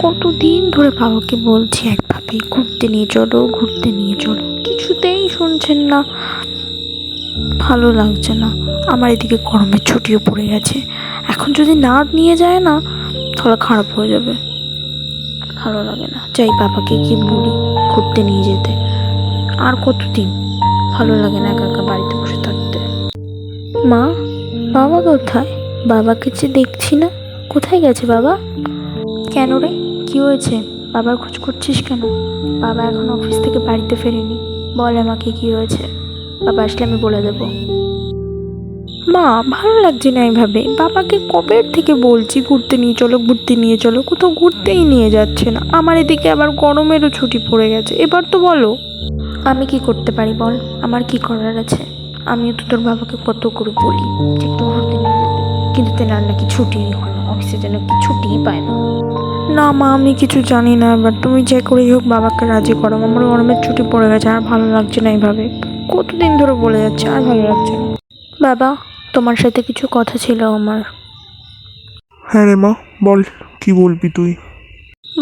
কতদিন ধরে বাবাকে বলছি একভাবে ঘুরতে নিয়ে চলো, ঘুরতে নিয়ে চলো, কিছুতেই শুনছেন না। ভালো লাগছে না। আমার এদিকে গরমের ছুটিও পড়ে গেছে, এখন যদি না নিয়ে যায় না তাহলে খারাপ হয়ে যাবে। ভালো লাগে না, যাই বাবাকে কি বলি ঘুরতে নিয়ে যেতে। আর কতদিন, ভালো লাগে না একা একা বাড়িতে বসে থাকতে। মা, বাবা কোথায়? বাবাকে যে দেখছি না, কোথায় গেছে বাবা? কেন রে, কি হয়েছে? বাবার খোঁজ করছিস কেন? বাবা এখন অফিস থেকে বাড়িতে ফেরেনি। বল আমাকে কি হয়েছে, বাবা আসলে আমি বলে দেবো। মা, ভালো লাগছে না এইভাবে। বাবাকে কবে থেকে বলছি ঘুরতে নিয়ে চলো, ঘুরতে নিয়ে চলো, কোথাও ঘুরতেই নিয়ে যাচ্ছে না। আমার এদিকে আবার গরমেরও ছুটি পড়ে গেছে, এবার তো বলো আমি কি করতে পারি বল, আমার কি করার আছে? আমিও তো তোর বাবাকে কত করে বলি যে একটু ঘুরতে নিয়ে যেতে, কিন্তু তেনার নাকি ছুটিই হয় না, অফিসে যেন কি ছুটিই পায় না। না মা, আমি কিছু জানি না, এবার তুমি যে করেই হোক বাবাকে রাজি করো। আমার গরমের ছুটি পড়ে গেছে, আর ভালো লাগছে না এইভাবে। কতদিন ধরে বলে যাচ্ছে, আর ভালো লাগছে না। বাবা, তোমার সাথে কিছু কথা ছিল আমার। হ্যাঁ রে মা, বল, কি বলবি তুই?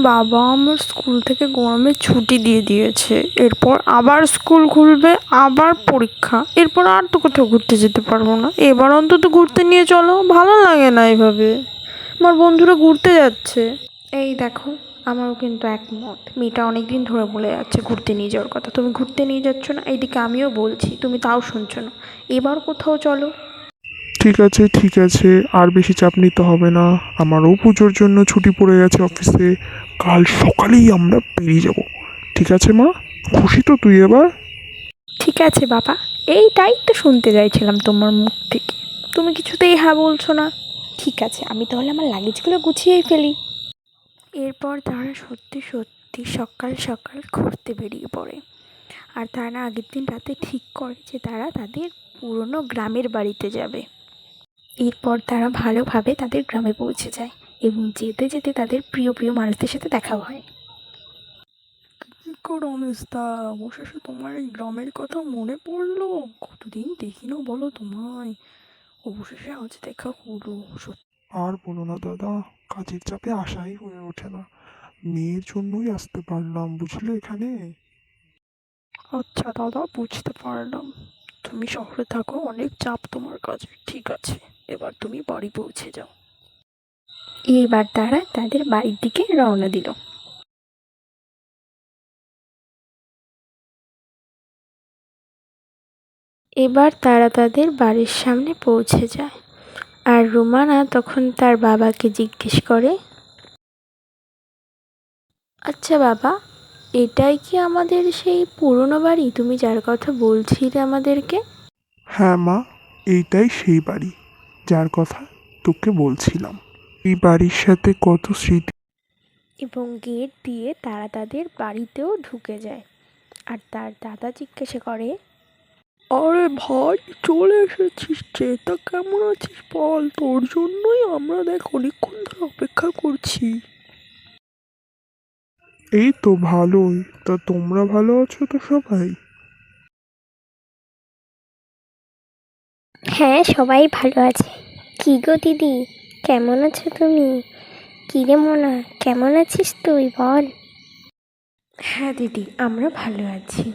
বাবা, আমার স্কুল থেকে গরমের ছুটি দিয়ে দিয়েছে, এরপর আবার স্কুল খুলবে, আবার পরীক্ষা, এরপর আর তো কোথাও ঘুরতে যেতে পারবো না। এবার অন্তত ঘুরতে নিয়ে চলো, ভালো লাগে না এভাবে। আমার বন্ধুরা ঘুরতে যাচ্ছে। এই দেখো, আমারও কিন্তু একমত। মেয়েটা অনেকদিন ধরে বলে যাচ্ছে ঘুরতে নিয়ে যাওয়ার কথা, তুমি ঘুরতে নিয়ে যাচ্ছ না। এইদিকে আমিও বলছি, তুমি তাও শুনছো না। এবার কোথাও চলো। ঠিক আছে ঠিক আছে, আর বেশি চাপ নিতে হবে না। আমারও পুজোর জন্য ছুটি পড়ে গেছে অফিসে, কাল সকালেই আমরা বেরিয়ে যাব। ঠিক আছে মা, খুশি তো তুই এবার? ঠিক আছে বাবা, এইটাই তো শুনতে চাইছিলাম তোমার মুখ থেকে। তুমি কিছুতেই হ্যাঁ বলছো না। ঠিক আছে, আমি তাহলে আমার লাগেজগুলো গুছিয়েই ফেলি। এরপর তারা সত্যি সত্যি সকাল সকাল ঘুরতে বেরিয়ে পড়ে। আর তারা আগের দিন রাতে ঠিক করে যে তারা তাদের পুরনো গ্রামের বাড়িতে যাবে। এরপর তারা ভালোভাবে তাদের গ্রামে পৌঁছে যায় এবং যেতে যেতে তাদের প্রিয় প্রিয় মানুষদের সাথে দেখা হয়। কি করো অনিস্তা, অবশেষে তোমার এই গ্রামের কথা মনে পড়লো? কতদিন দেখি না বলো তোমায়, অবশেষে আজ দেখা হলো। সত্যি আর বলো না দাদা, কাজের চাপে আসাই হয়ে ওঠে না। মেয়ের জন্যই আসতে পারলাম, বুঝলে এখানে। আচ্ছা দাদা, বুঝতে পারলাম। তুমি শহরে থাকো, অনেক চাপ তোমার কাছে, ঠিক আছে। এবার তুমি বাড়ি পৌঁছে যাও। এবার তারা তাদের বাড়ির দিকে রওনা দিল। এবার তারা তাদের বাড়ির সামনে পৌঁছে যায়। আর রুমানা তখন তার বাবাকে জিজ্ঞেস করে, আচ্ছা বাবা, এটাই কি আমাদের সেই পুরনো বাড়ি তুমি যার কথা বলছিলে আমাদেরকে? হ্যাঁ মা, এইটাই সেই বাড়ি যার কথা তোকে বলছিলাম। এই বাড়ির সাথে কত স্মৃতি। এবং গেট দিয়ে তারা তাদের বাড়িতেও ঢুকে যায়। আর তার দাদা জিজ্ঞাসা করে, আরে ভাই, চলে এসেছিস যে, তা কেমন আছিস বল? তোর জন্যই আমরা দেখ অনেকক্ষণ ধরে অপেক্ষা করছি। এই তো ভালোই, তা তোমরা ভালো আছো তো সবাই? হ্যাঁ, সবাই ভালো আছে। কি গো দিদি, কেমন আছো তুমি? কি রে মোনা, কেমন আছিস তুই বল? হ্যাঁ দিদি, আমরা ভালো আছি।